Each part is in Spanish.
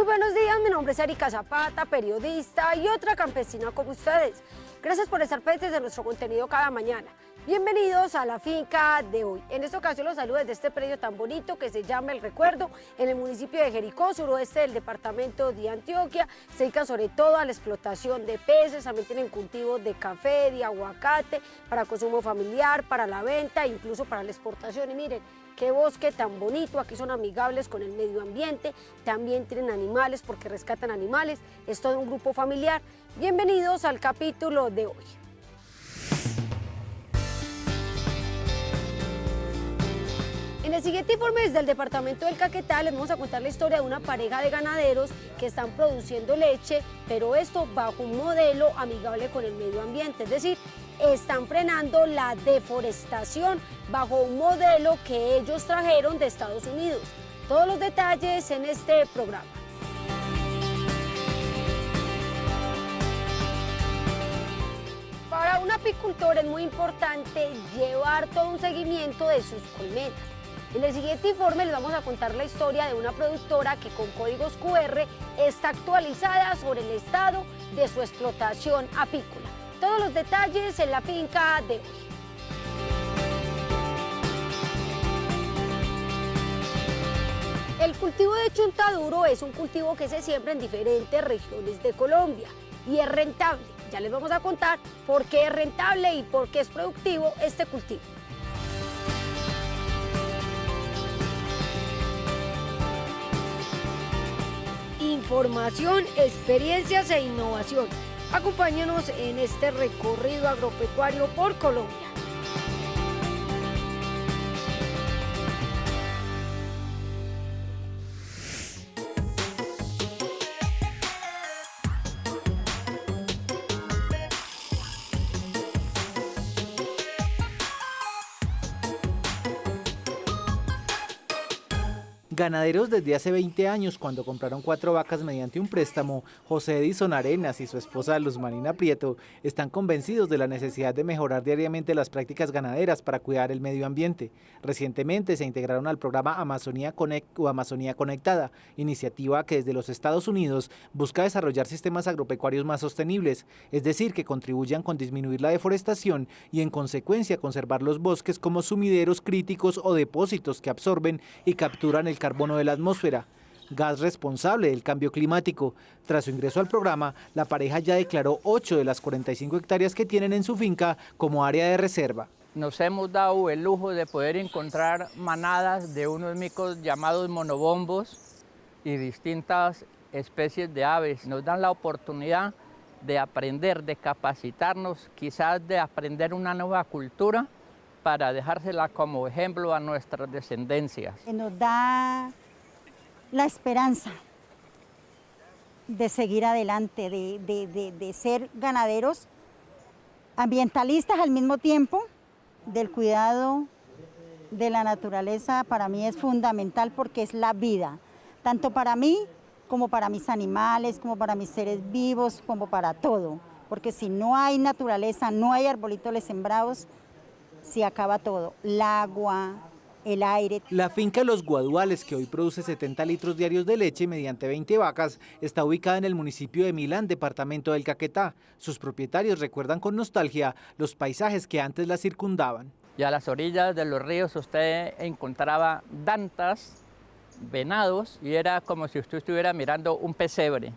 Muy buenos días, mi nombre es Erika Zapata, periodista y otra campesina como ustedes. Gracias por estar pendientes de nuestro contenido cada mañana. Bienvenidos a la finca de hoy. En esta ocasión los saludo desde este predio tan bonito que se llama El Recuerdo, en el municipio de Jericó, suroeste del departamento de Antioquia. Se dedican sobre todo a la explotación de peces, también tienen cultivos de café, de aguacate, para consumo familiar, para la venta, incluso para la exportación. Y miren, qué bosque tan bonito, aquí son amigables con el medio ambiente, también tienen animales porque rescatan animales, es todo un grupo familiar. Bienvenidos al capítulo de hoy. En el siguiente informe desde el departamento del Caquetá les vamos a contar la historia de una pareja de ganaderos que están produciendo leche, pero esto bajo un modelo amigable con el medio ambiente, es decir, están frenando la deforestación bajo un modelo que ellos trajeron de Estados Unidos. Todos los detalles en este programa. Para un apicultor es muy importante llevar todo un seguimiento de sus colmenas. En el siguiente informe les vamos a contar la historia de una productora que con códigos QR está actualizada sobre el estado de su explotación apícola. Todos los detalles en la finca de hoy. El cultivo de chontaduro es un cultivo que se siembra en diferentes regiones de Colombia y es rentable. Ya les vamos a contar por qué es rentable y por qué es productivo este cultivo. Información, experiencias e innovación. Acompáñanos en este recorrido agropecuario por Colombia. Ganaderos desde hace 20 años, cuando compraron 4 vacas mediante un préstamo, José Edison Arenas y su esposa Luz Marina Prieto están convencidos de la necesidad de mejorar diariamente las prácticas ganaderas para cuidar el medio ambiente. Recientemente se integraron al programa Amazonía Connect o Amazonía Conectada, iniciativa que desde los Estados Unidos busca desarrollar sistemas agropecuarios más sostenibles, es decir, que contribuyan con disminuir la deforestación y en consecuencia conservar los bosques como sumideros críticos o depósitos que absorben y capturan el carbono de la atmósfera, gas responsable del cambio climático. Tras su ingreso al programa, la pareja ya declaró 8 de las 45 hectáreas que tienen en su finca como área de reserva. Nos hemos dado el lujo de poder encontrar manadas de unos micos llamados monobombos y distintas especies de aves. Nos dan la oportunidad de aprender, de capacitarnos, quizás de aprender una nueva cultura para dejársela como ejemplo a nuestras descendencias. Nos da la esperanza de seguir adelante, de ser ganaderos ambientalistas al mismo tiempo, del cuidado de la naturaleza. Para mí es fundamental porque es la vida, tanto para mí como para mis animales, como para mis seres vivos, como para todo. Porque si no hay naturaleza, no hay arbolitos sembrados, se acaba todo, el agua, el aire. La finca Los Guaduales, que hoy produce 70 litros diarios de leche mediante 20 vacas, está ubicada en el municipio de Milán, departamento del Caquetá. Sus propietarios recuerdan con nostalgia los paisajes que antes la circundaban. Y a las orillas de los ríos usted encontraba dantas, venados, y era como si usted estuviera mirando un pesebre.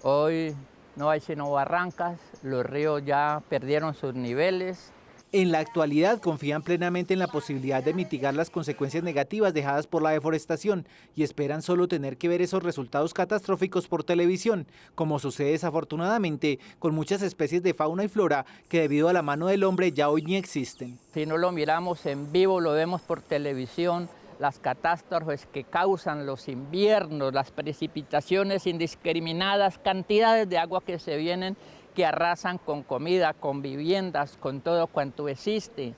Hoy no hay sino barrancas, los ríos ya perdieron sus niveles. En la actualidad confían plenamente en la posibilidad de mitigar las consecuencias negativas dejadas por la deforestación y esperan solo tener que ver esos resultados catastróficos por televisión, como sucede desafortunadamente con muchas especies de fauna y flora que debido a la mano del hombre ya hoy ni existen. Si no lo miramos en vivo, lo vemos por televisión, las catástrofes que causan los inviernos, las precipitaciones indiscriminadas, cantidades de agua que se vienen, que arrasan con comida, con viviendas, con todo cuanto existe.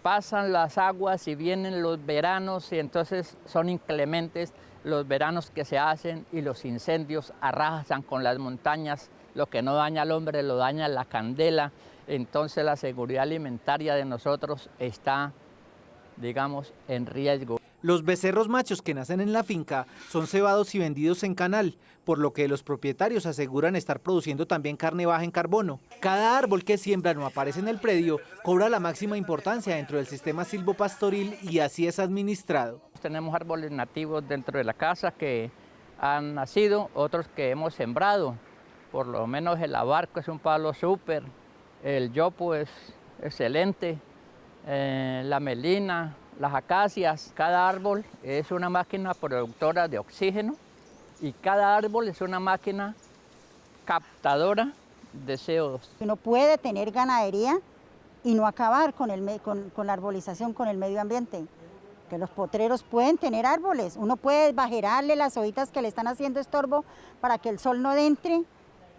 Pasan las aguas y vienen los veranos y entonces son inclementes los veranos que se hacen y los incendios arrasan con las montañas. Lo que no daña al hombre lo daña la candela. Entonces la seguridad alimentaria de nosotros está, digamos, en riesgo. Los becerros machos que nacen en la finca son cebados y vendidos en canal, por lo que los propietarios aseguran estar produciendo también carne baja en carbono. Cada árbol que siembran o aparece en el predio cobra la máxima importancia dentro del sistema silvopastoril y así es administrado. Tenemos árboles nativos dentro de la casa que han nacido, otros que hemos sembrado. Por lo menos el abarco es un palo súper, el yopo es excelente, la melina, las acacias. Cada árbol es una máquina productora de oxígeno y cada árbol es una máquina captadora de CO2. Uno puede tener ganadería y no acabar con la arbolización, con el medio ambiente. Que los potreros pueden tener árboles, uno puede bajerarle las hojitas que le están haciendo estorbo para que el sol no entre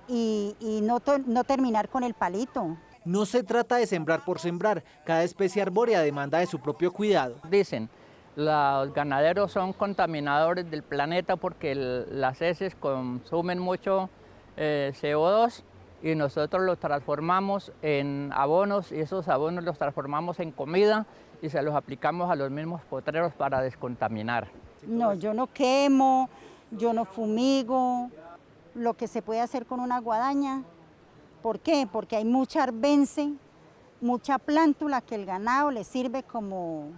y no terminar con el palito. No se trata de sembrar por sembrar, cada especie arbórea demanda de su propio cuidado. Dicen, los ganaderos son contaminadores del planeta porque las heces consumen mucho CO2 y nosotros los transformamos en abonos y esos abonos los transformamos en comida y se los aplicamos a los mismos potreros para descontaminar. No, yo no quemo, yo no fumigo, lo que se puede hacer con una guadaña. ¿Por qué? Porque hay mucha arbense, mucha plántula que el ganado le sirve como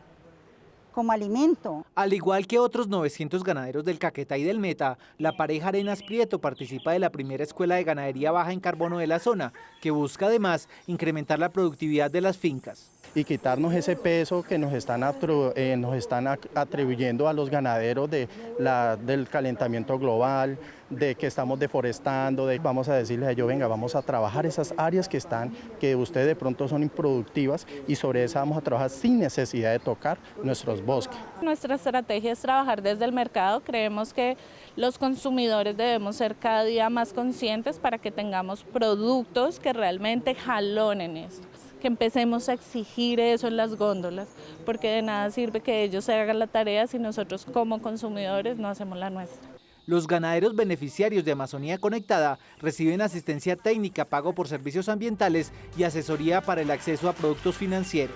alimento. Al igual que otros 900 ganaderos del Caquetá y del Meta, la pareja Arenas Prieto participa de la primera escuela de ganadería baja en carbono de la zona, que busca además incrementar la productividad de las fincas. Y quitarnos ese peso que nos están atribuyendo a los ganaderos del calentamiento global, de que estamos deforestando, vamos a decirles a ellos, venga, vamos a trabajar esas áreas que ustedes de pronto son improductivas y sobre esas vamos a trabajar sin necesidad de tocar nuestros bosques. Nuestra estrategia es trabajar desde el mercado, creemos que los consumidores debemos ser cada día más conscientes para que tengamos productos que realmente jalonen esto. Que empecemos a exigir eso en las góndolas, porque de nada sirve que ellos hagan la tarea si nosotros como consumidores no hacemos la nuestra. Los ganaderos beneficiarios de Amazonía Conectada reciben asistencia técnica, pago por servicios ambientales y asesoría para el acceso a productos financieros.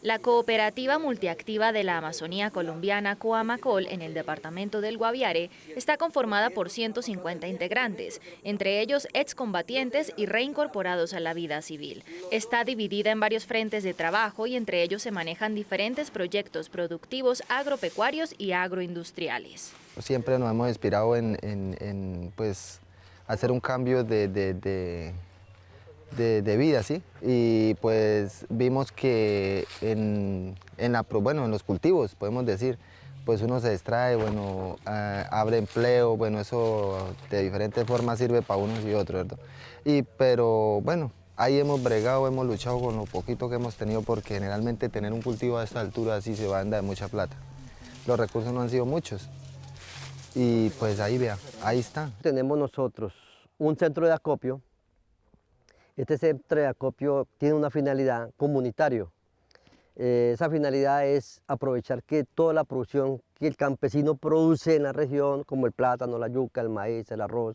La cooperativa multiactiva de la Amazonía colombiana Coamacol en el departamento del Guaviare está conformada por 150 integrantes, entre ellos excombatientes y reincorporados a la vida civil. Está dividida en varios frentes de trabajo y entre ellos se manejan diferentes proyectos productivos agropecuarios y agroindustriales. Siempre nos hemos inspirado en pues, hacer un cambio de vida, ¿sí? Y pues vimos que en los cultivos, podemos decir, pues uno se distrae, bueno, abre empleo, bueno, eso de diferentes formas sirve para unos y otros, ¿verdad? Pero bueno, ahí hemos bregado, hemos luchado con lo poquito que hemos tenido, porque generalmente tener un cultivo a esta altura así se va a andar de mucha plata. Los recursos no han sido muchos y pues ahí vea, ahí está. Tenemos nosotros un centro de acopio. Este centro de acopio tiene una finalidad comunitaria. Esa finalidad es aprovechar que toda la producción que el campesino produce en la región, como el plátano, la yuca, el maíz, el arroz,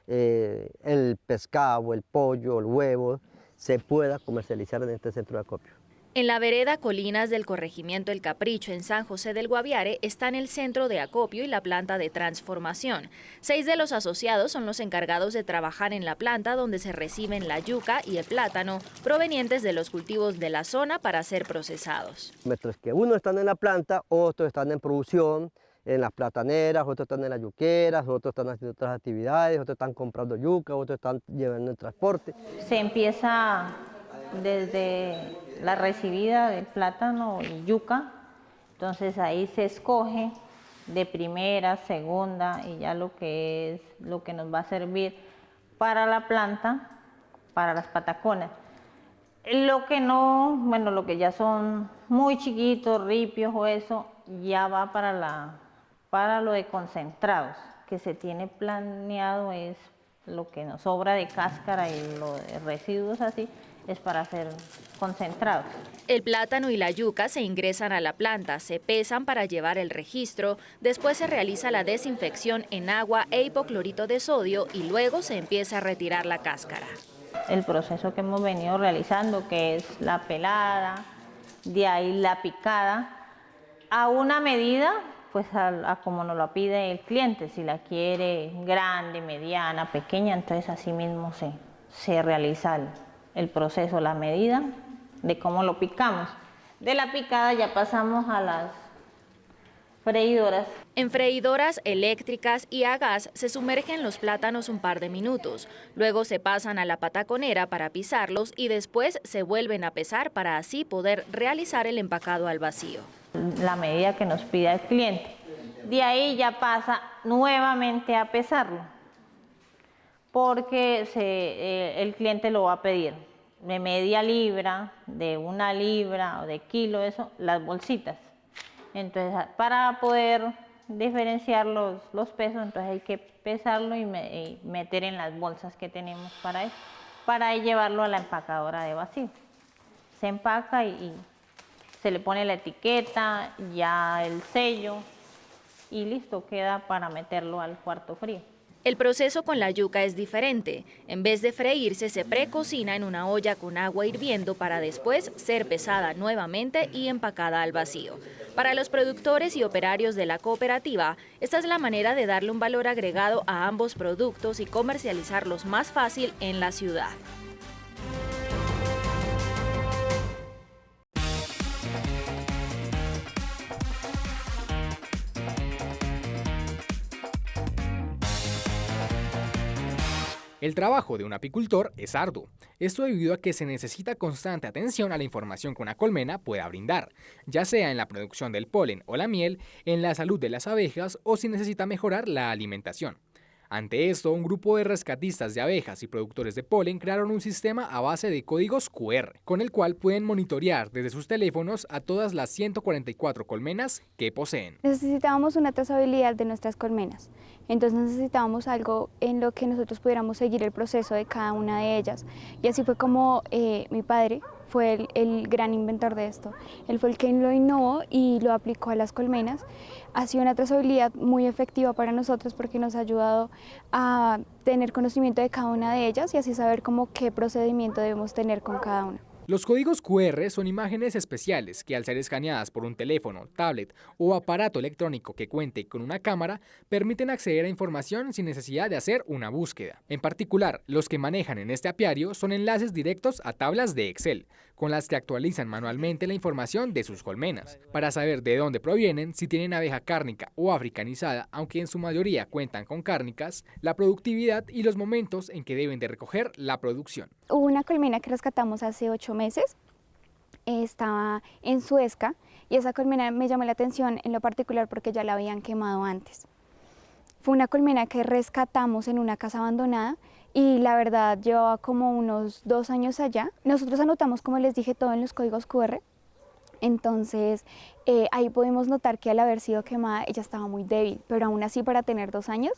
el pescado, el pollo, el huevo, se pueda comercializar en este centro de acopio. En la vereda Colinas del corregimiento El Capricho, en San José del Guaviare, están el centro de acopio y la planta de transformación. 6 de los asociados son los encargados de trabajar en la planta, donde se reciben la yuca y el plátano provenientes de los cultivos de la zona para ser procesados. Mientras que unos están en la planta, otros están en producción, en las plataneras, otros están en las yuqueras, otros están haciendo otras actividades, otros están comprando yuca, otros están llevando el transporte. Se empieza desde la recibida del plátano y yuca, entonces ahí se escoge de primera, segunda y ya lo que nos va a servir para la planta, para las pataconas. Lo que no, bueno, lo que ya son muy chiquitos, ripios o eso, ya va para lo de concentrados, que se tiene planeado es lo que nos sobra de cáscara y lo de residuos así, es para hacer concentrados. El plátano y la yuca se ingresan a la planta, se pesan para llevar el registro, después se realiza la desinfección en agua e hipoclorito de sodio y luego se empieza a retirar la cáscara. El proceso que hemos venido realizando, que es la pelada, de ahí la picada, a una medida, pues a como nos lo pide el cliente, si la quiere grande, mediana, pequeña, entonces así mismo se realiza el proceso, la medida de cómo lo picamos. De la picada ya pasamos a las freidoras. En freidoras eléctricas y a gas se sumergen los plátanos un par de minutos, luego se pasan a la pataconera para pisarlos y después se vuelven a pesar para así poder realizar el empacado al vacío. La medida que nos pida el cliente. De ahí ya pasa nuevamente a pesarlo, porque el cliente lo va a pedir de media libra, de 1 libra o de kilo, eso, las bolsitas. Entonces, para poder diferenciar los pesos, entonces hay que pesarlo y meter en las bolsas que tenemos para eso, para llevarlo a la empacadora de vacío. Se empaca y se le pone la etiqueta, ya el sello y listo, queda para meterlo al cuarto frío. El proceso con la yuca es diferente. En vez de freírse, se precocina en una olla con agua hirviendo para después ser pesada nuevamente y empacada al vacío. Para los productores y operarios de la cooperativa, esta es la manera de darle un valor agregado a ambos productos y comercializarlos más fácil en la ciudad. El trabajo de un apicultor es arduo. Esto debido a que se necesita constante atención a la información que una colmena pueda brindar, ya sea en la producción del polen o la miel, en la salud de las abejas o si necesita mejorar la alimentación. Ante esto, un grupo de rescatistas de abejas y productores de polen crearon un sistema a base de códigos QR, con el cual pueden monitorear desde sus teléfonos a todas las 144 colmenas que poseen. Necesitábamos una trazabilidad de nuestras colmenas, entonces necesitábamos algo en lo que nosotros pudiéramos seguir el proceso de cada una de ellas. Y así fue como mi padre fue el gran inventor de esto. Él fue el que lo innovó y lo aplicó a las colmenas. Ha sido una trazabilidad muy efectiva para nosotros porque nos ha ayudado a tener conocimiento de cada una de ellas y así saber cómo qué procedimiento debemos tener con cada una. Los códigos QR son imágenes especiales que al ser escaneadas por un teléfono, tablet o aparato electrónico que cuente con una cámara, permiten acceder a información sin necesidad de hacer una búsqueda. En particular, los que manejan en este apiario son enlaces directos a tablas de Excel, con las que actualizan manualmente la información de sus colmenas, para saber de dónde provienen, si tienen abeja cárnica o africanizada, aunque en su mayoría cuentan con cárnicas, la productividad y los momentos en que deben de recoger la producción. Hubo una colmena que rescatamos hace 8 meses, estaba en Suezca y esa colmena me llamó la atención en lo particular porque ya la habían quemado antes. Fue una colmena que rescatamos en una casa abandonada y la verdad llevaba como unos 2 años allá. Nosotros anotamos, como les dije, todo en los códigos QR, entonces ahí pudimos notar que al haber sido quemada ella estaba muy débil, pero aún así para tener 2 años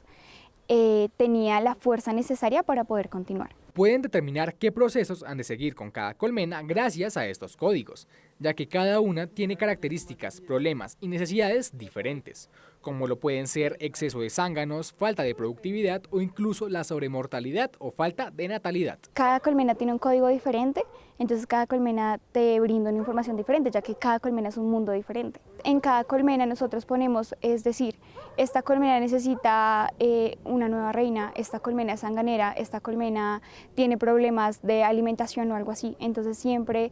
tenía la fuerza necesaria para poder continuar. Pueden determinar qué procesos han de seguir con cada colmena gracias a estos códigos, ya que cada una tiene características, problemas y necesidades diferentes, como lo pueden ser exceso de zánganos, falta de productividad o incluso la sobremortalidad o falta de natalidad. Cada colmena tiene un código diferente, entonces cada colmena te brinda una información diferente, ya que cada colmena es un mundo diferente. En cada colmena nosotros ponemos, es decir, esta colmena necesita una nueva reina, esta colmena es sanganera, esta colmena tiene problemas de alimentación o algo así, entonces siempre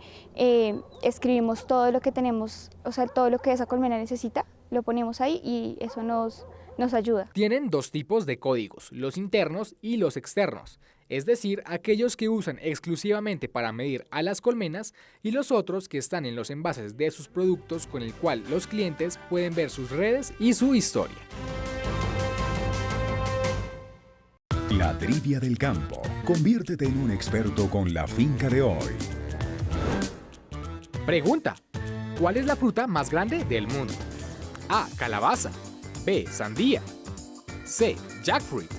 escribimos todo lo que tenemos, o sea, todo lo que esa colmena necesita, lo ponemos ahí y eso nos ayuda. Tienen 2 tipos de códigos, los internos y los externos, es decir, aquellos que usan exclusivamente para medir a las colmenas y los otros que están en los envases de sus productos con el cual los clientes pueden ver sus redes y su historia. La trivia del campo. Conviértete en un experto con la finca de hoy. Pregunta: ¿cuál es la fruta más grande del mundo? A. Calabaza. B. Sandía. C. Jackfruit.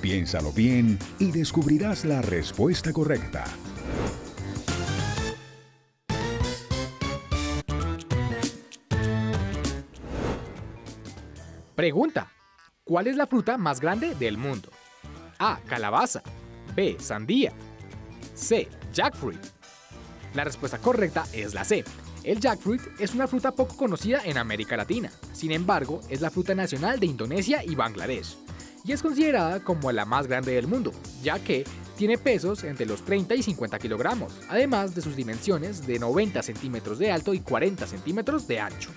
Piénsalo bien y descubrirás la respuesta correcta. Pregunta: ¿cuál es la fruta más grande del mundo? A. Calabaza. B. Sandía. C. Jackfruit. La respuesta correcta es la C. El jackfruit es una fruta poco conocida en América Latina. Sin embargo, es la fruta nacional de Indonesia y Bangladesh. Y es considerada como la más grande del mundo, ya que tiene pesos entre los 30 y 50 kilogramos, además de sus dimensiones de 90 centímetros de alto y 40 centímetros de ancho.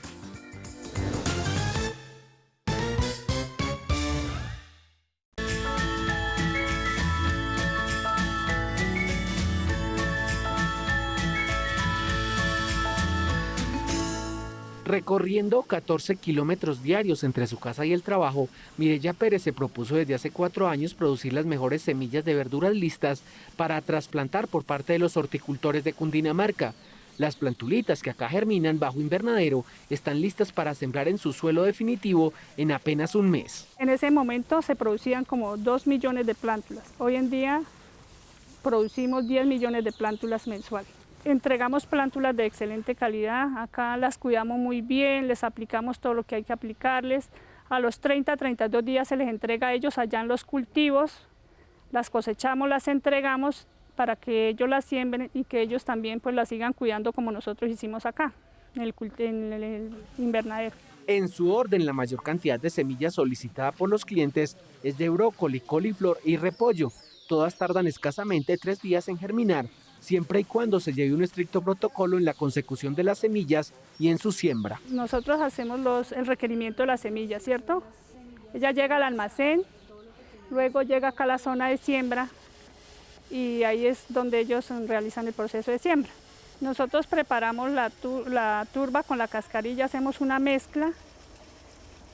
Recorriendo 14 kilómetros diarios entre su casa y el trabajo, Mireya Pérez se propuso desde hace 4 años producir las mejores semillas de verduras listas para trasplantar por parte de los horticultores de Cundinamarca. Las plantulitas que acá germinan bajo invernadero están listas para sembrar en su suelo definitivo en apenas un mes. En ese momento se producían como 2 millones de plántulas. Hoy en día producimos 10 millones de plántulas mensuales. Entregamos plántulas de excelente calidad, acá las cuidamos muy bien, les aplicamos todo lo que hay que aplicarles. A los 30, 32 días se les entrega a ellos allá en los cultivos, las cosechamos, las entregamos para que ellos las siembren y que ellos también pues las sigan cuidando como nosotros hicimos acá, en el invernadero. En su orden, la mayor cantidad de semillas solicitada por los clientes es de brócoli, coliflor y repollo. Todas tardan escasamente 3 días en germinar, siempre y cuando se lleve un estricto protocolo en la consecución de las semillas y en su siembra. Nosotros hacemos el requerimiento de las semillas, ¿cierto? Ella llega al almacén, luego llega acá a la zona de siembra y ahí es donde ellos realizan el proceso de siembra. Nosotros preparamos la turba con la cascarilla, hacemos una mezcla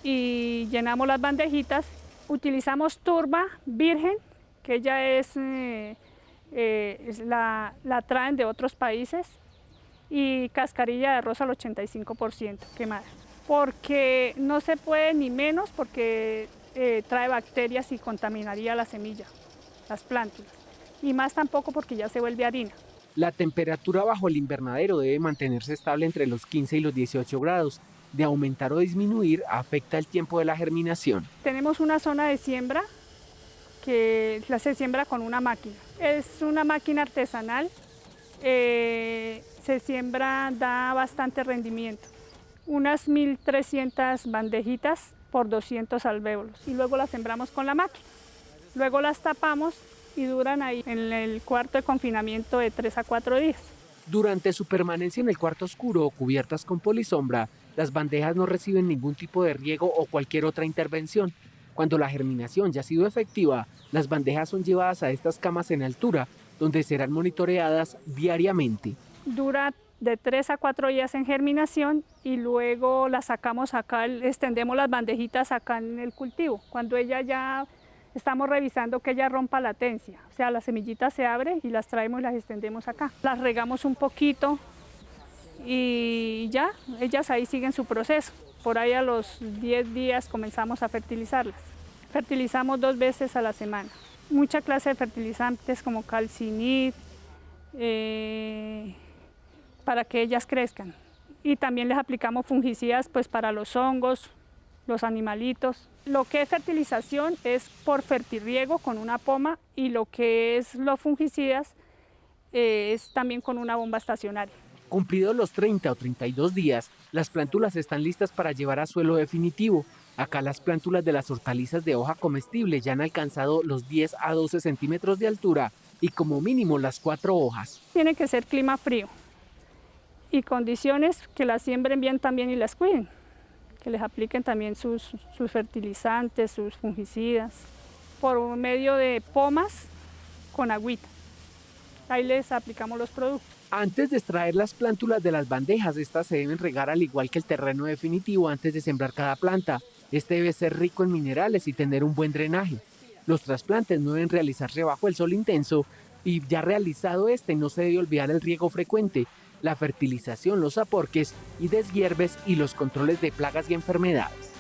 y llenamos las bandejitas. Utilizamos turba virgen, que ella la traen de otros países, y cascarilla de arroz al 85% quemada, porque no se puede ni menos porque trae bacterias y contaminaría la semilla, las plántulas, y más tampoco porque ya se vuelve harina. La temperatura bajo el invernadero debe mantenerse estable entre los 15 y los 18 grados. De aumentar o disminuir afecta el tiempo de la germinación. Tenemos una zona de siembra que se siembra con una máquina. Es una máquina artesanal, se siembra, da bastante rendimiento. Unas 1.300 bandejitas por 200 alvéolos y luego las sembramos con la máquina. Luego las tapamos y duran ahí en el cuarto de confinamiento de 3 a 4 días. Durante su permanencia en el cuarto oscuro o cubiertas con polisombra, las bandejas no reciben ningún tipo de riego o cualquier otra intervención. Cuando la germinación ya ha sido efectiva, las bandejas son llevadas a estas camas en altura, donde serán monitoreadas diariamente. Dura de 3 a 4 días en germinación y luego las sacamos acá, extendemos las bandejitas acá en el cultivo. Cuando ella ya estamos revisando que ella rompa latencia, o sea, la semillita se abre y las traemos y las extendemos acá. Las regamos un poquito y ya, ellas ahí siguen su proceso. Por ahí a los 10 días comenzamos a fertilizarlas. Fertilizamos 2 veces a la semana. Mucha clase de fertilizantes como calcinit, para que ellas crezcan. Y también les aplicamos fungicidas pues, para los hongos, los animalitos. Lo que es fertilización es por fertirriego con una poma y lo que es los fungicidas es también con una bomba estacionaria. Cumplidos los 30 o 32 días, las plántulas están listas para llevar a suelo definitivo. Acá las plántulas de las hortalizas de hoja comestible ya han alcanzado los 10 a 12 centímetros de altura y como mínimo las 4 hojas. Tiene que ser clima frío y condiciones que las siembren bien también y las cuiden, que les apliquen también sus fertilizantes, sus fungicidas, por medio de pomas con agüita. Ahí les aplicamos los productos. Antes de extraer las plántulas de las bandejas, estas se deben regar al igual que el terreno definitivo antes de sembrar cada planta. Este debe ser rico en minerales y tener un buen drenaje. Los trasplantes no deben realizarse bajo el sol intenso y ya realizado este no se debe olvidar el riego frecuente, la fertilización, los aporques y deshierves y los controles de plagas y enfermedades.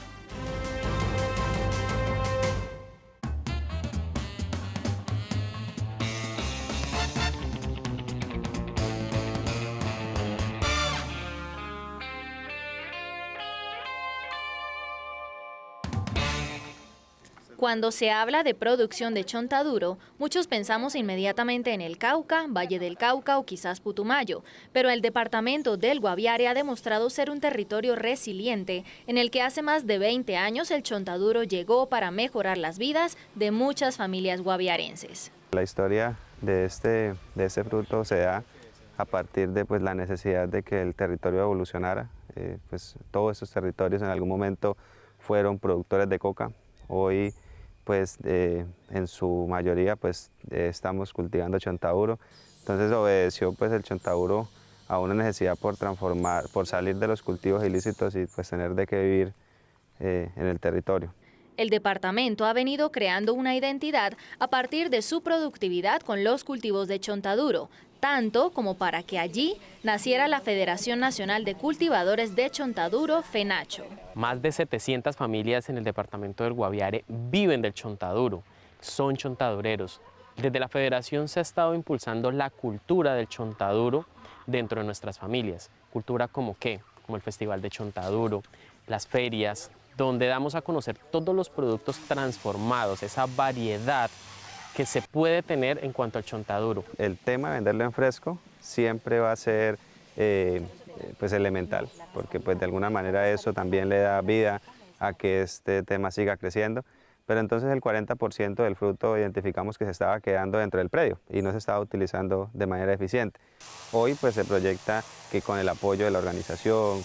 Cuando se habla de producción de chontaduro, muchos pensamos inmediatamente en el Cauca, Valle del Cauca o quizás Putumayo, pero el departamento del Guaviare ha demostrado ser un territorio resiliente en el que hace más de 20 años el chontaduro llegó para mejorar las vidas de muchas familias guaviarenses. La historia de este fruto se da a partir de la necesidad de que el territorio evolucionara. Todos estos territorios en algún momento fueron productores de coca. Hoy en su mayoría estamos cultivando chontaduro. Entonces obedeció el chontaduro a una necesidad por salir de los cultivos ilícitos y tener de qué vivir en el territorio. El departamento ha venido creando una identidad a partir de su productividad con los cultivos de chontaduro, tanto como para que allí naciera la Federación Nacional de Cultivadores de Chontaduro, FENACHO. Más de 700 familias en el departamento del Guaviare viven del chontaduro, son chontadureros. Desde la federación se ha estado impulsando la cultura del chontaduro dentro de nuestras familias. Cultura como ¿qué? Como el Festival de Chontaduro, las ferias, donde damos a conocer todos los productos transformados, esa variedad que se puede tener en cuanto al chontaduro. El tema de venderlo en fresco siempre va a ser elemental, porque de alguna manera eso también le da vida a que este tema siga creciendo. Pero entonces el 40% del fruto identificamos que se estaba quedando dentro del predio y no se estaba utilizando de manera eficiente. Hoy se proyecta que con el apoyo de la organización,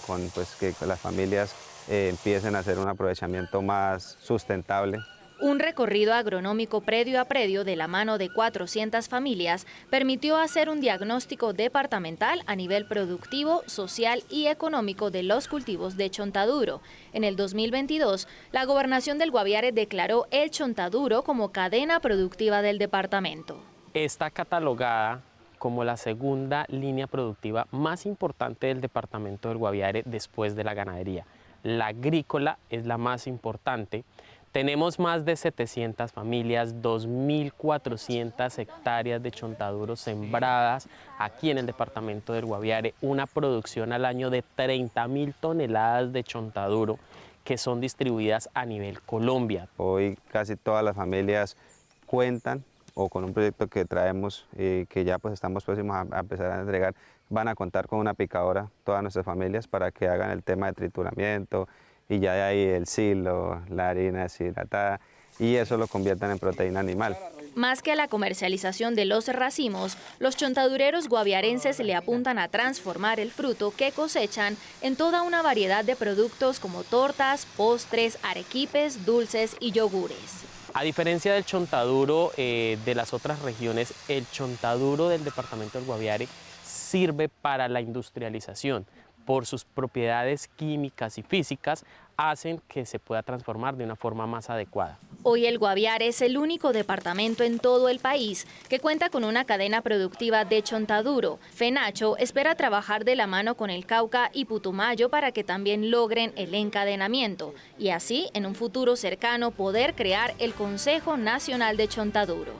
que las familias empiecen a hacer un aprovechamiento más sustentable. Un recorrido agronómico predio a predio de la mano de 400 familias permitió hacer un diagnóstico departamental a nivel productivo, social y económico de los cultivos de chontaduro. En el 2022, la Gobernación del Guaviare declaró el chontaduro como cadena productiva del departamento. Está catalogada como la segunda línea productiva más importante del departamento del Guaviare después de la ganadería. La agrícola es la más importante. Tenemos más de 700 familias, 2.400 hectáreas de chontaduro sembradas aquí en el departamento del Guaviare, una producción al año de 30.000 toneladas de chontaduro que son distribuidas a nivel Colombia. Hoy casi todas las familias cuentan o con un proyecto que traemos que ya estamos próximos a empezar a entregar, van a contar con una picadora todas nuestras familias para que hagan el tema de trituramiento y ya de ahí el silo, la harina deshidratada y eso lo conviertan en proteína animal. Más que a la comercialización de los racimos, los chontadureros guaviarenses le apuntan a transformar el fruto que cosechan en toda una variedad de productos como tortas, postres, arequipes, dulces y yogures. A diferencia del chontaduro de las otras regiones, el chontaduro del departamento del Guaviare sirve para la industrialización. Por sus propiedades químicas y físicas, hacen que se pueda transformar de una forma más adecuada. Hoy el Guaviare es el único departamento en todo el país que cuenta con una cadena productiva de chontaduro. FENACHO espera trabajar de la mano con el Cauca y Putumayo para que también logren el encadenamiento y así, en un futuro cercano, poder crear el Consejo Nacional de Chontaduro.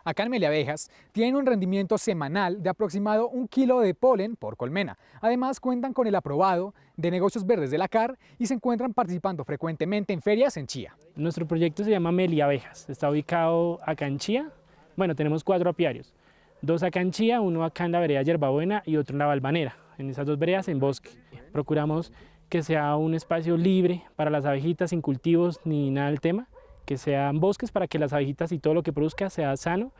Acá en Meliabejas tienen un rendimiento semanal de aproximado 1 kilo de polen por colmena. Además cuentan con el aprobado de Negocios Verdes de la CAR y se encuentran participando frecuentemente en ferias en Chía. Nuestro proyecto se llama Meliabejas, está ubicado acá en Chía. Bueno, tenemos 4 apiarios, 2 acá en Chía, 1 acá en la vereda Yerbabuena y otro en la Valvanera, en esas 2 veredas en bosque. Procuramos que sea un espacio libre para las abejitas, sin cultivos ni nada del tema, que sean bosques para que las abejitas y todo lo que produzca sea sano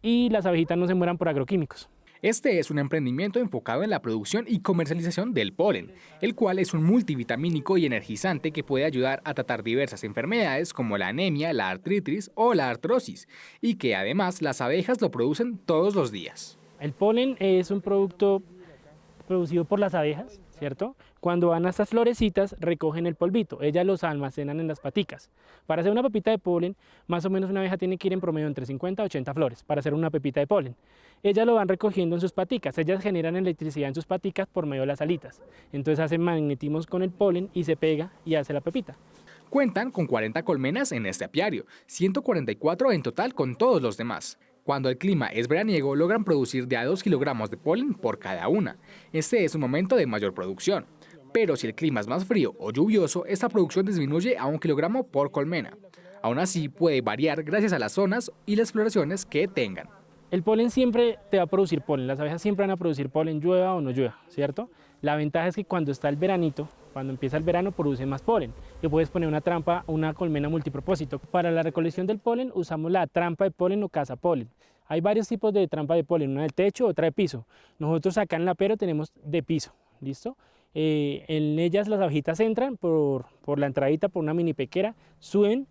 y las abejitas no se mueran por agroquímicos. Este es un emprendimiento enfocado en la producción y comercialización del polen, el cual es un multivitamínico y energizante que puede ayudar a tratar diversas enfermedades como la anemia, la artritis o la artrosis, y que además las abejas lo producen todos los días. El polen es un producto producido por las abejas, ¿cierto? Cuando van a estas florecitas recogen el polvito, ellas los almacenan en las paticas. Para hacer una pepita de polen, más o menos una abeja tiene que ir en promedio entre 50 a 80 flores para hacer una pepita de polen. Ellas lo van recogiendo en sus paticas, ellas generan electricidad en sus paticas por medio de las alitas. Entonces hacen magnetismos con el polen y se pega y hace la pepita. Cuentan con 40 colmenas en este apiario, 144 en total con todos los demás. Cuando el clima es veraniego, logran producir de a 2 kilogramos de polen por cada una. Este es un momento de mayor producción. Pero si el clima es más frío o lluvioso, esta producción disminuye a 1 kilogramo por colmena. Aún así, puede variar gracias a las zonas y las floraciones que tengan. El polen siempre te va a producir polen, las abejas siempre van a producir polen, llueva o no llueva, ¿cierto? La ventaja es que cuando está el veranito, cuando empieza el verano, produce más polen. Y puedes poner una trampa, una colmena multipropósito. Para la recolección del polen usamos la trampa de polen o cazapolen. Hay varios tipos de trampa de polen, una del techo, otra de piso. Nosotros acá en la Pero tenemos de piso, ¿listo? En ellas las abejitas entran por la entradita, por una mini pequera, suben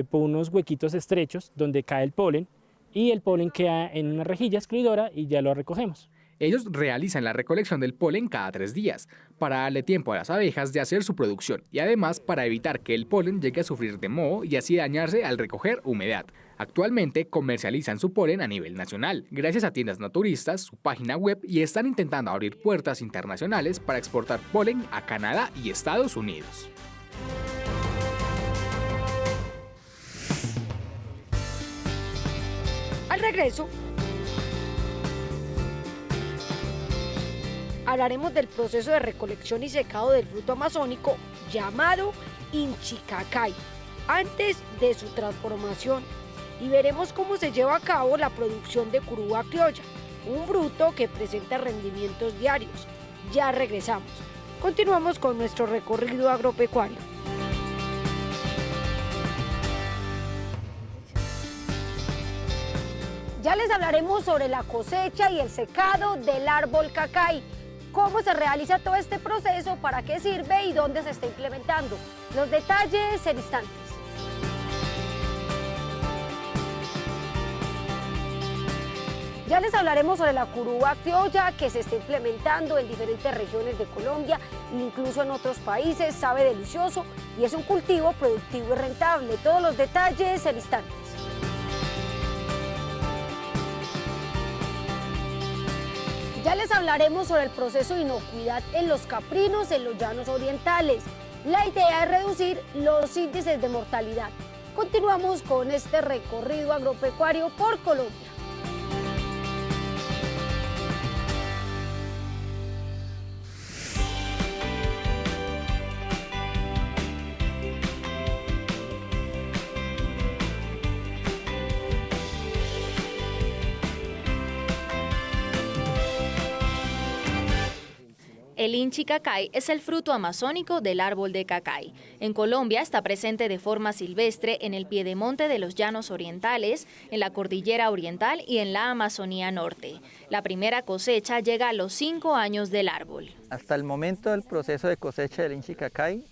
por unos huequitos estrechos donde cae el polen y el polen queda en una rejilla excluidora y ya lo recogemos. Ellos realizan la recolección del polen cada 3 días, para darle tiempo a las abejas de hacer su producción y además para evitar que el polen llegue a sufrir de moho y así dañarse al recoger humedad. Actualmente comercializan su polen a nivel nacional, gracias a tiendas naturistas, su página web y están intentando abrir puertas internacionales para exportar polen a Canadá y Estados Unidos. Al regreso, hablaremos del proceso de recolección y secado del fruto amazónico llamado Inchicacay, antes de su transformación, y veremos cómo se lleva a cabo la producción de curúa criolla, un fruto que presenta rendimientos diarios. Ya regresamos. Continuamos con nuestro recorrido agropecuario. Ya les hablaremos sobre la cosecha y el secado del árbol cacay. Cómo se realiza todo este proceso, para qué sirve y dónde se está implementando. Los detalles en instantes. Ya les hablaremos sobre la curúa criolla que se está implementando en diferentes regiones de Colombia, incluso en otros países. Sabe delicioso y es un cultivo productivo y rentable. Todos los detalles en instantes. Ya les hablaremos sobre el proceso de inocuidad en los caprinos en los llanos orientales. La idea es reducir los índices de mortalidad. Continuamos con este recorrido agropecuario por Colombia. El Inchicacay es el fruto amazónico del árbol de cacay. En Colombia está presente de forma silvestre en el piedemonte de los llanos orientales, en la cordillera oriental y en la Amazonía norte. La primera cosecha llega a los 5 años del árbol. Hasta el momento del proceso de cosecha del Inchicacay,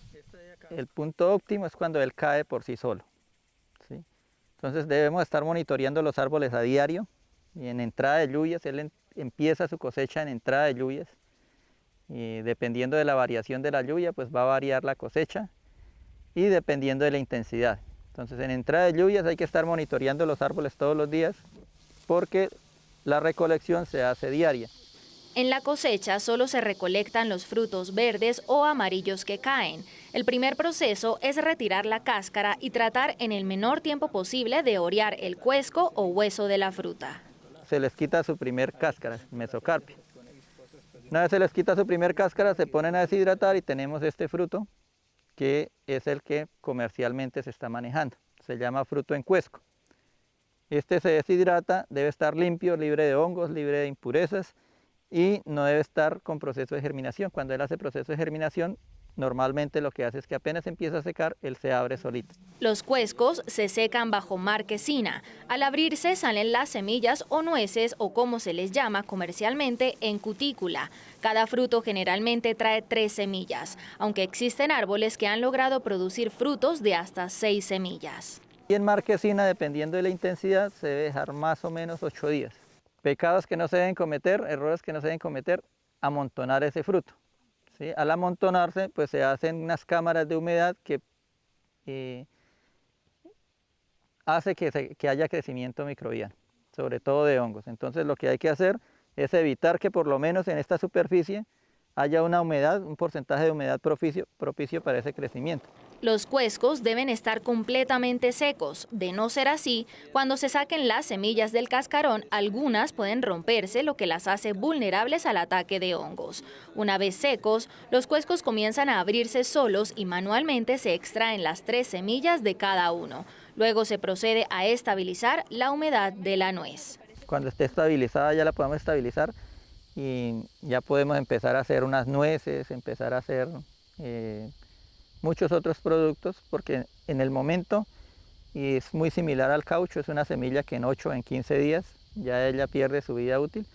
el punto óptimo es cuando él cae por sí solo, ¿sí? Entonces debemos estar monitoreando los árboles a diario, y en entrada de lluvias, él empieza su cosecha en entrada de lluvias. Y dependiendo de la variación de la lluvia, pues va a variar la cosecha y dependiendo de la intensidad. Entonces, en entrada de lluvias hay que estar monitoreando los árboles todos los días porque la recolección se hace diaria. En la cosecha solo se recolectan los frutos verdes o amarillos que caen. El primer proceso es retirar la cáscara y tratar en el menor tiempo posible de orear el cuesco o hueso de la fruta. Se les quita su primer cáscara, mesocarpio. Una vez se les quita su primer cáscara, se ponen a deshidratar y tenemos este fruto, que es el que comercialmente se está manejando. Se llama fruto en cuesco. Este se deshidrata, debe estar limpio, libre de hongos, libre de impurezas y no debe estar con proceso de germinación. Cuando él hace proceso de germinación, normalmente lo que hace es que apenas empieza a secar, él se abre solito. Los cuescos se secan bajo marquesina. Al abrirse salen las semillas o nueces o como se les llama comercialmente en cutícula. Cada fruto generalmente trae 3 semillas, aunque existen árboles que han logrado producir frutos de hasta 6 semillas. Y en marquesina, dependiendo de la intensidad, se debe dejar más o menos 8 días. Pecados que no se deben cometer, errores que no se deben cometer, amontonar ese fruto. ¿Sí? Al amontonarse, pues se hacen unas cámaras de humedad que hace que haya crecimiento microbiano, sobre todo de hongos. Entonces lo que hay que hacer es evitar que por lo menos en esta superficie haya una humedad, un porcentaje de humedad propicio para ese crecimiento. Los cuescos deben estar completamente secos. De no ser así, cuando se saquen las semillas del cascarón, algunas pueden romperse, lo que las hace vulnerables al ataque de hongos. Una vez secos, los cuescos comienzan a abrirse solos y manualmente se extraen las 3 semillas de cada uno. Luego se procede a estabilizar la humedad de la nuez. Cuando esté estabilizada ya la podemos estabilizar y ya podemos empezar a hacer unas nueces, empezar a hacer muchos otros productos, porque en el momento y es muy similar al caucho, es una semilla que en 8 o en 15 días ya ella pierde su vida útil,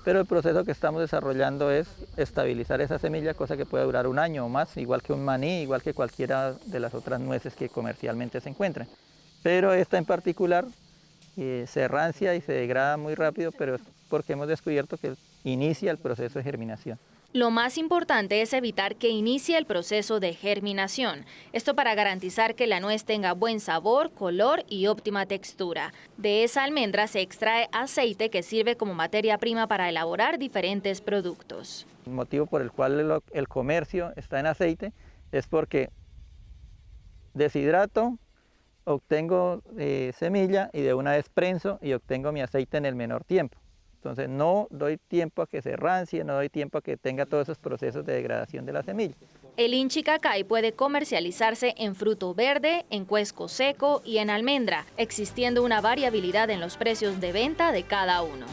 pero el proceso que estamos desarrollando es estabilizar esa semilla, cosa que puede durar 1 año o más, igual que un maní, igual que cualquiera de las otras nueces que comercialmente se encuentran. Pero esta en particular se rancia y se degrada muy rápido, pero es porque hemos descubierto que inicia el proceso de germinación. Lo más importante es evitar que inicie el proceso de germinación. Esto para garantizar que la nuez tenga buen sabor, color y óptima textura. De esa almendra se extrae aceite que sirve como materia prima para elaborar diferentes productos. El motivo por el cual el comercio está en aceite es porque deshidrato, obtengo semilla y de una vez prenso y obtengo mi aceite en el menor tiempo. Entonces no doy tiempo a que se rancie, no doy tiempo a que tenga todos esos procesos de degradación de la semilla. El inchicacay puede comercializarse en fruto verde, en cuesco seco y en almendra, existiendo una variabilidad en los precios de venta de cada uno.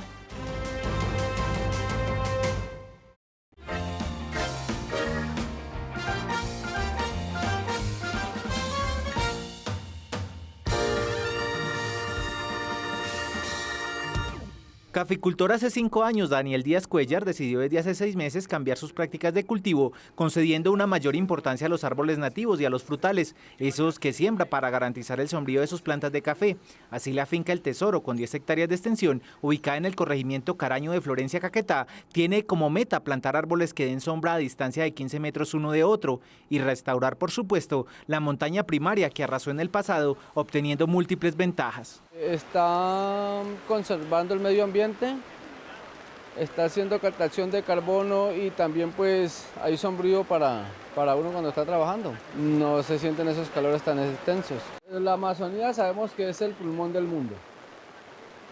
Caficultor hace 5 años, Daniel Díaz Cuellar decidió desde hace 6 meses cambiar sus prácticas de cultivo, concediendo una mayor importancia a los árboles nativos y a los frutales, esos que siembra para garantizar el sombrío de sus plantas de café. Así la finca El Tesoro, con 10 hectáreas de extensión, ubicada en el corregimiento Caraño de Florencia, Caquetá, tiene como meta plantar árboles que den sombra a distancia de 15 metros uno de otro y restaurar, por supuesto, la montaña primaria que arrasó en el pasado, obteniendo múltiples ventajas. Está conservando el medio ambiente, está haciendo captación de carbono y también pues hay sombrío para uno cuando está trabajando. No se sienten esos calores tan extensos. La Amazonía sabemos que es el pulmón del mundo.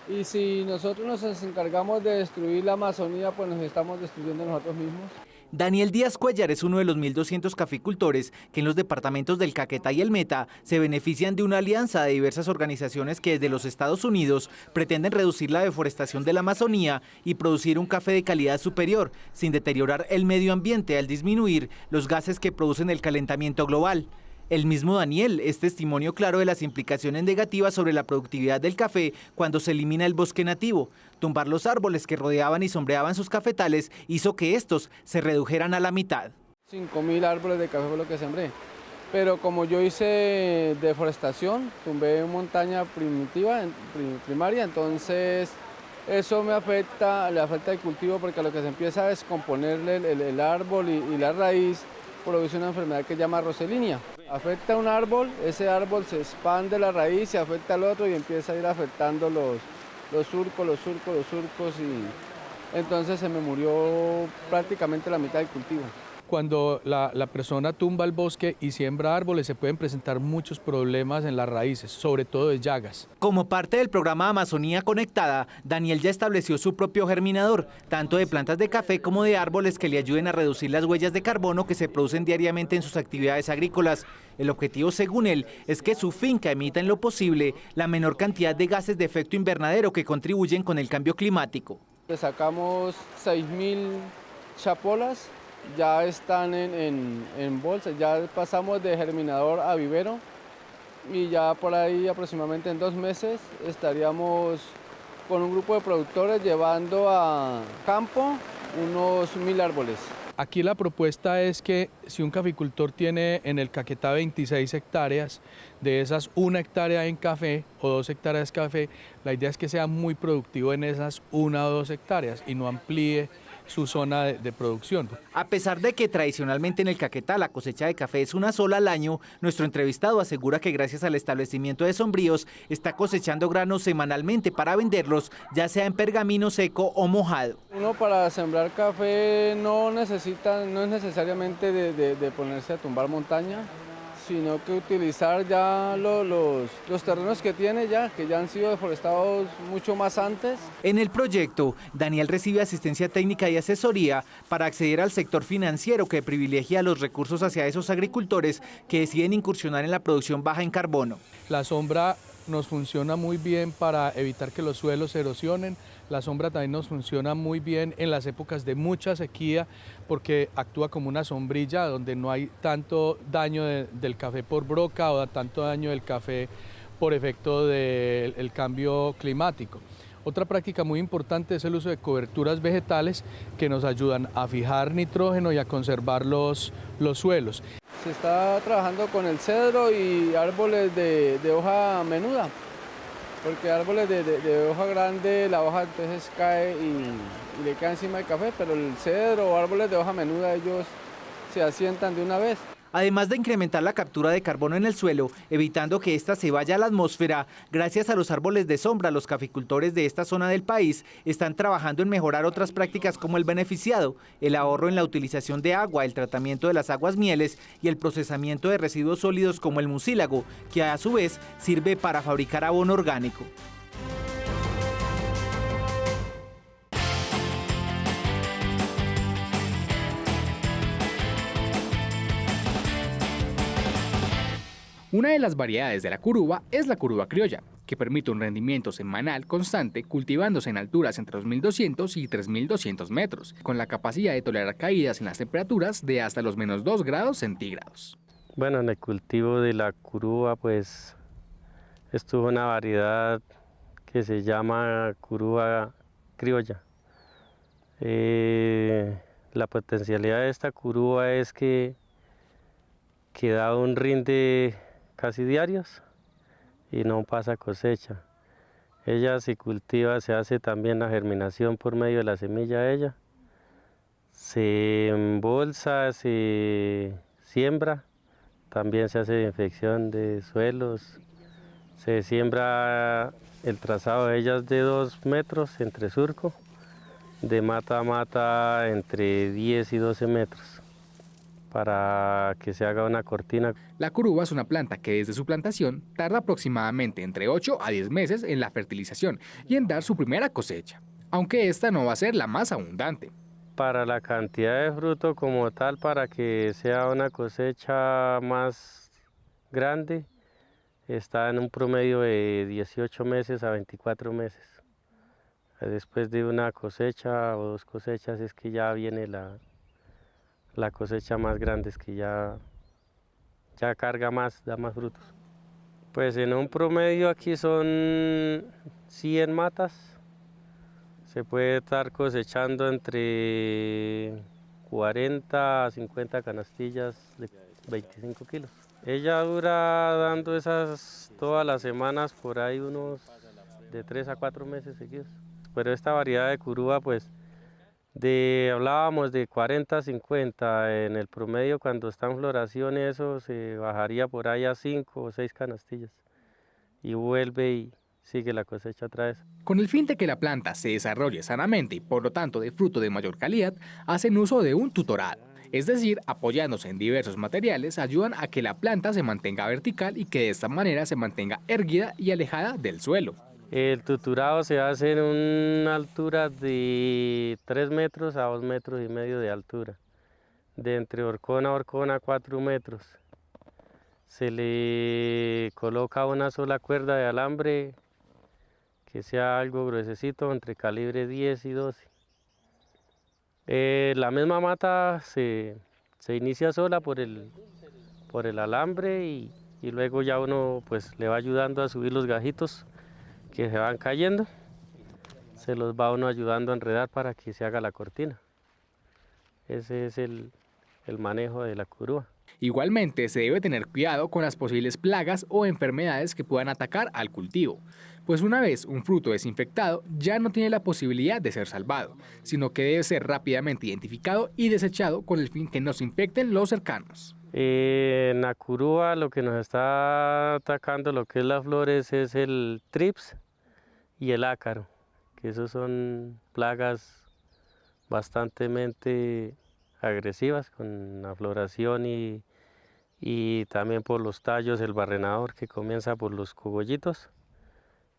Y si nosotros nos encargamos de destruir la Amazonía, pues nos estamos destruyendo nosotros mismos. Daniel Díaz Cuellar es uno de los 1.200 caficultores que en los departamentos del Caquetá y el Meta se benefician de una alianza de diversas organizaciones que desde los Estados Unidos pretenden reducir la deforestación de la Amazonía y producir un café de calidad superior, sin deteriorar el medio ambiente al disminuir los gases que producen el calentamiento global. El mismo Daniel es testimonio claro de las implicaciones negativas sobre la productividad del café cuando se elimina el bosque nativo. Tumbar los árboles que rodeaban y sombreaban sus cafetales hizo que estos se redujeran a la mitad. 5.000 árboles de café fue lo que sembré. Pero como yo hice deforestación, tumbé montaña primaria, entonces eso le afecta el cultivo porque lo que se empieza a descomponerle el árbol y la raíz produce una enfermedad que se llama roselinia. Afecta un árbol, ese árbol se expande la raíz y afecta al otro y empieza a ir afectando los surcos y entonces se me murió prácticamente la mitad del cultivo. Cuando la persona tumba el bosque y siembra árboles se pueden presentar muchos problemas en las raíces, sobre todo de llagas. Como parte del programa Amazonía Conectada, Daniel ya estableció su propio germinador, tanto de plantas de café como de árboles que le ayuden a reducir las huellas de carbono que se producen diariamente en sus actividades agrícolas. El objetivo, según él, es que su finca emita en lo posible la menor cantidad de gases de efecto invernadero que contribuyen con el cambio climático. Le sacamos 6.000 chapolas. Ya están en bolsas, ya pasamos de germinador a vivero y ya por ahí aproximadamente en 2 meses estaríamos con un grupo de productores llevando a campo unos 1.000 árboles. Aquí la propuesta es que si un caficultor tiene en el Caquetá 26 hectáreas, de esas 1 hectárea en café o 2 hectáreas de café, la idea es que sea muy productivo en esas 1 o 2 hectáreas y no amplíe su zona de producción. A pesar de que tradicionalmente en el Caquetá la cosecha de café es una sola al año, nuestro entrevistado asegura que gracias al establecimiento de sombríos está cosechando granos semanalmente para venderlos, ya sea en pergamino seco o mojado. Uno para sembrar café no es necesariamente de ponerse a tumbar montaña, sino que utilizar ya los terrenos que tiene que ya han sido deforestados mucho más antes. En el proyecto, Daniel recibe asistencia técnica y asesoría para acceder al sector financiero que privilegia los recursos hacia esos agricultores que deciden incursionar en la producción baja en carbono. La sombra nos funciona muy bien para evitar que los suelos se erosionen. La sombra también nos funciona muy bien en las épocas de mucha sequía porque actúa como una sombrilla donde no hay tanto daño del café por broca o tanto daño del café por efecto del cambio climático. Otra práctica muy importante es el uso de coberturas vegetales que nos ayudan a fijar nitrógeno y a conservar los suelos. Se está trabajando con el cedro y árboles de hoja menuda, porque árboles de hoja grande, la hoja entonces cae y le cae encima del café, pero el cedro o árboles de hoja menuda ellos se asientan de una vez. Además de incrementar la captura de carbono en el suelo, evitando que ésta se vaya a la atmósfera, gracias a los árboles de sombra, los caficultores de esta zona del país están trabajando en mejorar otras prácticas como el beneficiado, el ahorro en la utilización de agua, el tratamiento de las aguas mieles y el procesamiento de residuos sólidos como el mucílago, que a su vez sirve para fabricar abono orgánico. Una de las variedades de la curuba es la curuba criolla, que permite un rendimiento semanal constante cultivándose en alturas entre 2.200 y 3.200 metros, con la capacidad de tolerar caídas en las temperaturas de hasta los -2 grados centígrados. Bueno, en el cultivo de la curuba pues estuvo una variedad que se llama curuba criolla. La potencialidad de esta curuba es que da un rinde casi diarios y no pasa cosecha. Ella se cultiva, se hace también la germinación por medio de la semilla de ella, se embolsa, se siembra, también se hace infección de suelos, se siembra, el trazado de ellas de 2 metros entre surco, de mata a mata entre 10 y 12 metros. Para que se haga una cortina. La curuba es una planta que desde su plantación tarda aproximadamente entre 8 a 10 meses en la fertilización y en dar su primera cosecha, aunque esta no va a ser la más abundante. Para la cantidad de fruto como tal, para que sea una cosecha más grande, está en un promedio de 18 meses a 24 meses. Después de una cosecha o 2 cosechas es que ya viene la cosecha más grande, es que ya carga más, da más frutos. Pues en un promedio aquí son 100 matas, se puede estar cosechando entre 40 a 50 canastillas de 25 kilos. Ella dura dando esas todas las semanas, por ahí unos de 3 a 4 meses seguidos. Pero esta variedad de curuba pues hablábamos de 40 a 50, en el promedio cuando está en floración eso se bajaría por ahí a 5 o 6 canastillas y vuelve y sigue la cosecha otra vez. Con el fin de que la planta se desarrolle sanamente y por lo tanto de fruto de mayor calidad, hacen uso de un tutorado, es decir, apoyándose en diversos materiales ayudan a que la planta se mantenga vertical y que de esta manera se mantenga erguida y alejada del suelo. El tutorado se hace en una altura de 3 metros a 2 metros y medio de altura, de entre horcón a horcón a 4 metros. Se le coloca una sola cuerda de alambre que sea algo gruesecito, entre calibre 10 y 12. La misma mata se inicia sola por el alambre y luego ya uno pues le va ayudando a subir los gajitos que se van cayendo, se los va uno ayudando a enredar para que se haga la cortina. Ese es el manejo de la curuba. Igualmente se debe tener cuidado con las posibles plagas o enfermedades que puedan atacar al cultivo, pues una vez un fruto desinfectado ya no tiene la posibilidad de ser salvado, sino que debe ser rápidamente identificado y desechado con el fin que no se infecten los cercanos. En la curuba lo que nos está atacando lo que es las flores es el trips y el ácaro, que esos son plagas bastante agresivas con la floración y y también por los tallos el barrenador que comienza por los cogollitos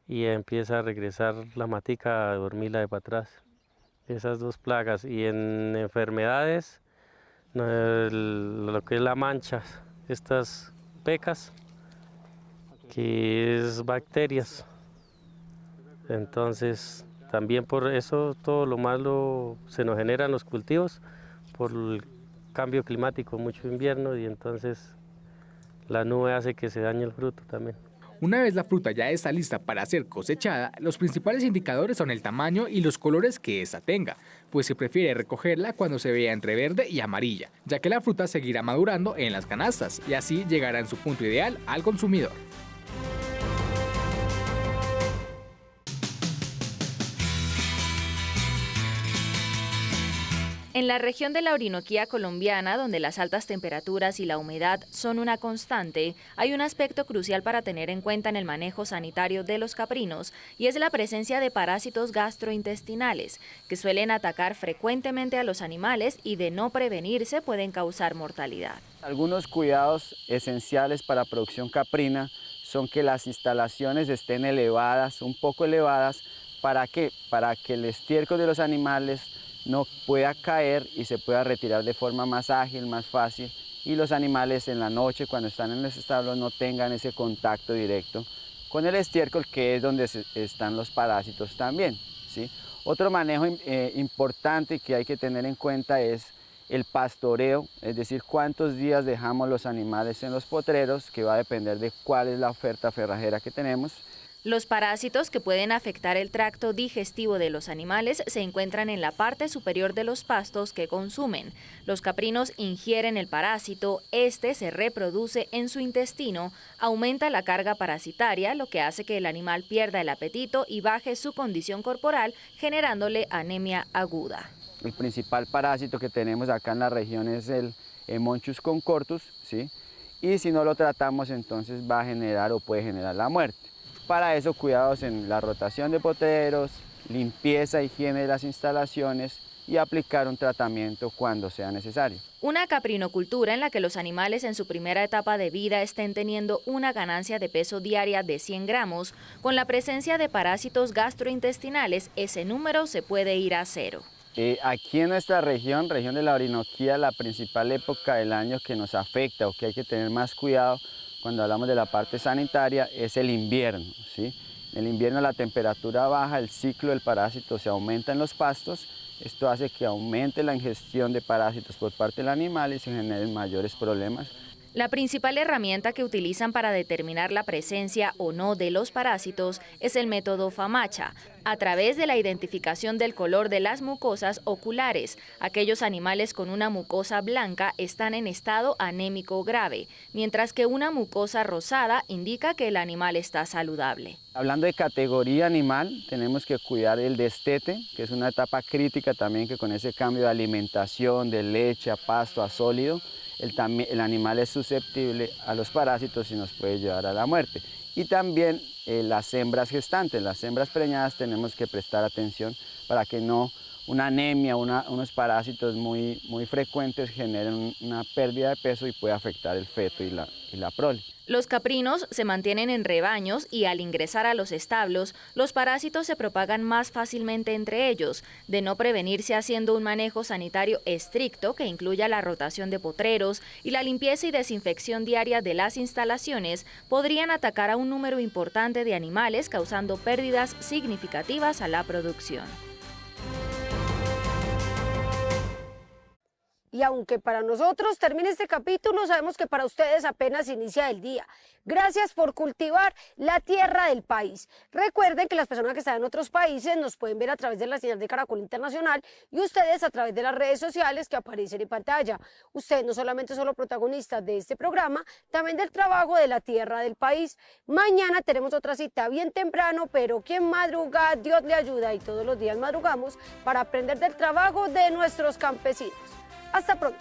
y empieza a regresar la matica a dormirla de para atrás. Esas dos plagas. Y en enfermedades, lo que es la mancha, estas pecas, que es bacterias. Entonces también por eso todo lo malo se nos genera en los cultivos, por el cambio climático, mucho invierno, y entonces la nube hace que se dañe el fruto también. Una vez la fruta ya está lista para ser cosechada, los principales indicadores son el tamaño y los colores que ésta tenga, pues se prefiere recogerla cuando se vea entre verde y amarilla, ya que la fruta seguirá madurando en las canastas y así llegará en su punto ideal al consumidor. En la región de la Orinoquía colombiana, donde las altas temperaturas y la humedad son una constante, hay un aspecto crucial para tener en cuenta en el manejo sanitario de los caprinos, y es la presencia de parásitos gastrointestinales, que suelen atacar frecuentemente a los animales y de no prevenirse pueden causar mortalidad. Algunos cuidados esenciales para producción caprina son que las instalaciones estén elevadas, un poco elevadas. ¿Para qué? Para que el estiércol de los animales no pueda caer y se pueda retirar de forma más ágil, más fácil, y los animales en la noche cuando están en los establos no tengan ese contacto directo con el estiércol, que es donde están los parásitos también, ¿sí? Otro manejo importante que hay que tener en cuenta es el pastoreo, es decir, cuántos días dejamos los animales en los potreros, que va a depender de cuál es la oferta forrajera que tenemos. Los parásitos que pueden afectar el tracto digestivo de los animales se encuentran en la parte superior de los pastos que consumen. Los caprinos ingieren el parásito, este se reproduce en su intestino, aumenta la carga parasitaria, lo que hace que el animal pierda el apetito y baje su condición corporal, generándole anemia aguda. El principal parásito que tenemos acá en la región es el Monchus concortus, ¿sí? Y si no lo tratamos, entonces va a generar o puede generar la muerte. Para eso, cuidados en la rotación de potreros, limpieza, higiene de las instalaciones y aplicar un tratamiento cuando sea necesario. Una caprinocultura en la que los animales en su primera etapa de vida estén teniendo una ganancia de peso diaria de 100 gramos, con la presencia de parásitos gastrointestinales, ese número se puede ir a 0. Aquí en nuestra región de la Orinoquía, la principal época del año que nos afecta o que hay que tener más cuidado cuando hablamos de la parte sanitaria es el invierno, ¿sí? En el invierno la temperatura baja, el ciclo del parásito se aumenta en los pastos, esto hace que aumente la ingestión de parásitos por parte del animal y se generen mayores problemas. La principal herramienta que utilizan para determinar la presencia o no de los parásitos es el método FAMACHA, a través de la identificación del color de las mucosas oculares. Aquellos animales con una mucosa blanca están en estado anémico grave, mientras que una mucosa rosada indica que el animal está saludable. Hablando de categoría animal, tenemos que cuidar el destete, que es una etapa crítica también, que con ese cambio de alimentación, de leche a pasto a sólido, el animal es susceptible a los parásitos y nos puede llevar a la muerte. Y también las hembras gestantes, las hembras preñadas, tenemos que prestar atención para que no una anemia, unos parásitos muy frecuentes generen una pérdida de peso y puede afectar el feto y la prole. Los caprinos se mantienen en rebaños y al ingresar a los establos, los parásitos se propagan más fácilmente entre ellos. De no prevenirse haciendo un manejo sanitario estricto que incluya la rotación de potreros y la limpieza y desinfección diaria de las instalaciones, podrían atacar a un número importante de animales, causando pérdidas significativas a la producción. Y aunque para nosotros termine este capítulo, sabemos que para ustedes apenas inicia el día. Gracias por cultivar la tierra del país. Recuerden que las personas que están en otros países nos pueden ver a través de la señal de Caracol Internacional y ustedes a través de las redes sociales que aparecen en pantalla. Ustedes no solamente son los protagonistas de este programa, también del trabajo de la tierra del país. Mañana tenemos otra cita bien temprano, pero quien madruga, Dios le ayuda, y todos los días madrugamos para aprender del trabajo de nuestros campesinos. Hasta pronto.